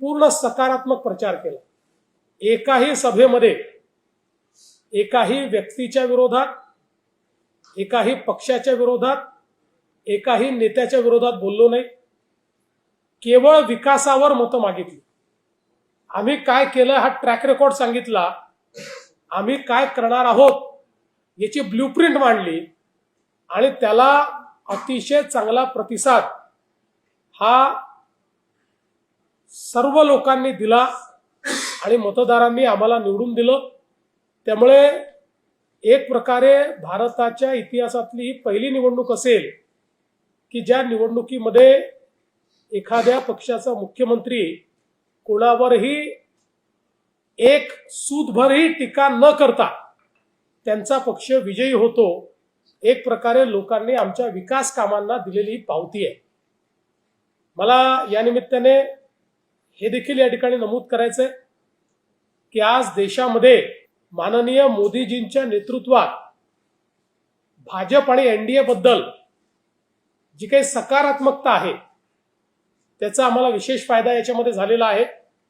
पूर्ण सकारात्मक प्रचार केला। एकाही सभेमध्ये एकाही व्यक्तीच्या विरोधात, एकाही पक्षाच्या विरोधात, एकाही नेत्याच्या विरोधात बोललो नाही। केवळ विकासावर मतं मागितली। आम्ही काय केलं हा ट्रॅक रेकॉर्ड सांगितला, आम्ही काय करणार आहोत याची ब्ल्यूप्रिंट मांडली आणि त्याला अतिशय चांगला प्रतिसाद हा सर्व लोकांनी दिला आणि मतदारांनी आम्हाला निवडून दिलं। त्यामुळे एक प्रकारे भारताच्या इतिहासातली ही पहिली निवडणूक असेल की ज्या निवडणुकीमध्ये एखाद्या पक्षाचा मुख्यमंत्री कोणावरही एक सूदभरही टीका न करता त्यांचा पक्ष विजयी होतो। एक प्रकारे लोकांनी आमच्या विकास कामांना दिलेली ही पावती आहे। मला या निमित्ताने हे देखील या ठिकाणी नमूद करायचंय की आज देशामध्ये माननीय मोदीजींच्या नेतृत्वात भाजप आणि एनडीए बद्दल जी काही सकारात्मकता आहे त्याचा आम्हाला विशेष फायदा याच्यामध्ये झालेला आहे।